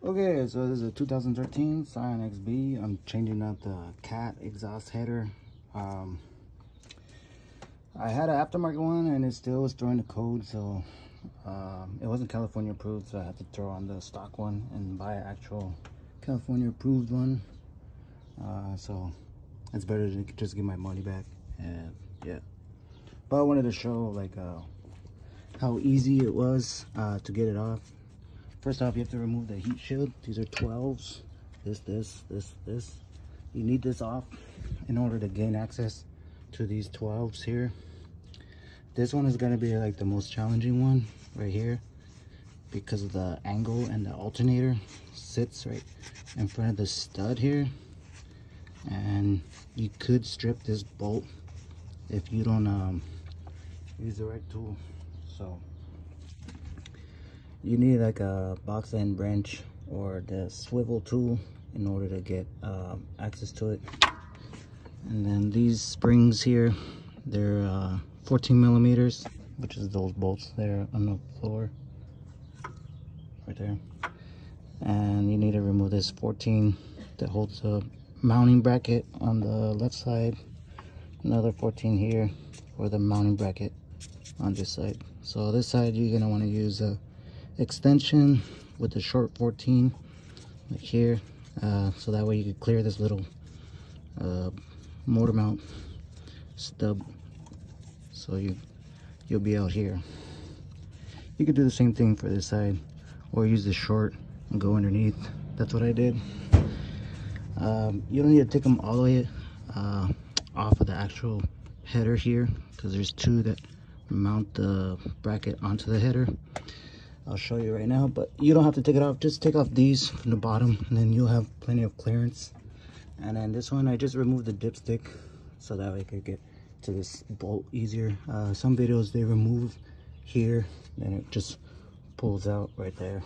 Okay, so this is a 2013 Scion XB. I'm changing out the cat exhaust header. I had an aftermarket one and it still was throwing the code, so it wasn't California approved, so I had to throw on the stock one and buy an actual California approved one. So it's better to just get my money back. And yeah, but I wanted to show like how easy it was to get it off. First off, you have to remove the heat shield. These are 12s. This. You need this off in order to gain access to these 12s here. This one is going to be like the most challenging one right here because of the angle, and the alternator sits right in front of the stud here. And you could strip this bolt if you don't use the right tool. So you need like a box end wrench or the swivel tool in order to get access to it. And then these springs here, they're 14 millimeters, which is those bolts there on the floor right there. And you need to remove this 14 that holds the mounting bracket on the left side, another 14 here for the mounting bracket on this side. So this side you're going to want to use a extension with the short 14 like here, so that way you can clear this little motor mount stub, so you'll be out here. You could do the same thing for this side, or use the short and go underneath. That's what I did. You don't need to take them all the way off of the actual header here, because there's two that mount the bracket onto the header. I'll show you right now, but you don't have to take it off. Just take off these from the bottom and then you'll have plenty of clearance. And then this one, I just removed the dipstick so that way I could get to this bolt easier. Some videos they remove here, then it just pulls out right there.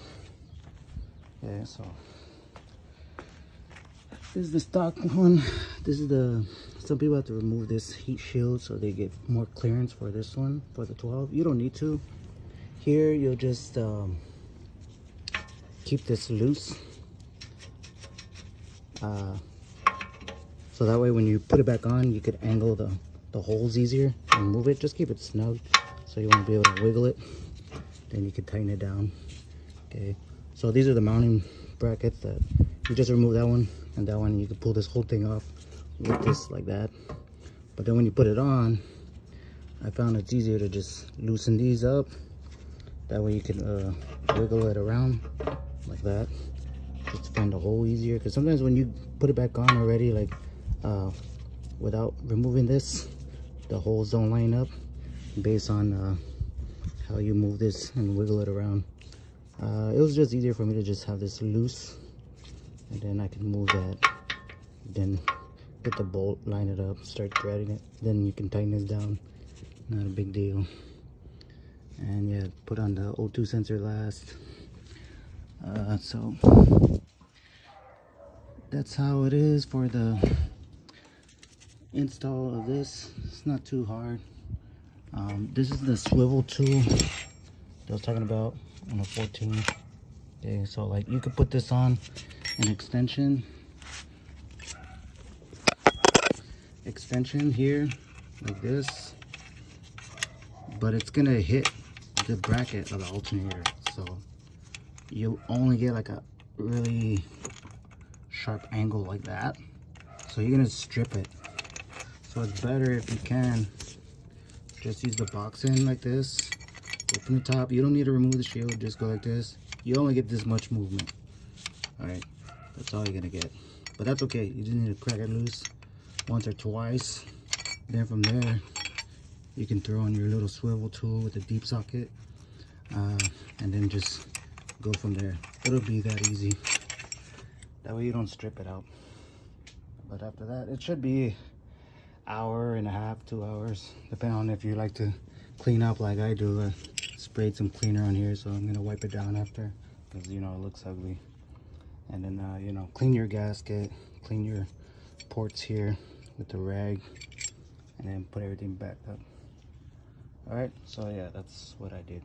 Yeah, so this is the stock one. This is the, some people have to remove this heat shield so they get more clearance for this one, for the 12. You don't need to. Here you'll just keep this loose, so that way when you put it back on you could angle the holes easier and move it. Just keep it snug, so you want to be able to wiggle it, then you can tighten it down. Okay, so these are the mounting brackets that you just remove that one and that one. You can pull this whole thing off with this like that, but then when you put it on, I found it's easier to just loosen these up. That way you can wiggle it around like that, just to find the hole easier. Because sometimes when you put it back on already, like without removing this, the holes don't line up based on how you move this and wiggle it around. It was just easier for me to just have this loose, and then I can move that, then get the bolt, line it up, start threading it, then you can tighten this down. Not a big deal. And yeah, put on the O2 sensor last. So that's how it is for the install of this. It's not too hard. This is the swivel tool that I was talking about on the 14. Okay, so like you could put this on an extension here like this, but it's gonna hit the bracket of the alternator, so you only get like a really sharp angle like that, so you're gonna strip it. So it's better if you can just use the box end like this, open the top. You don't need to remove the shield, just go like this. You only get this much movement. All right, that's all you're gonna get, but that's okay. You just need to crack it loose once or twice, then from there you can throw on your little swivel tool with a deep socket, and then just go from there. It'll be that easy. That way you don't strip it out. But after that, it should be hour and a half, 2 hours, depending on if you like to clean up like I do. I sprayed some cleaner on here, so I'm gonna wipe it down after, because you know it looks ugly. And then you know, clean your gasket, clean your ports here with the rag, and then put everything back up. All right, so yeah, that's what I did.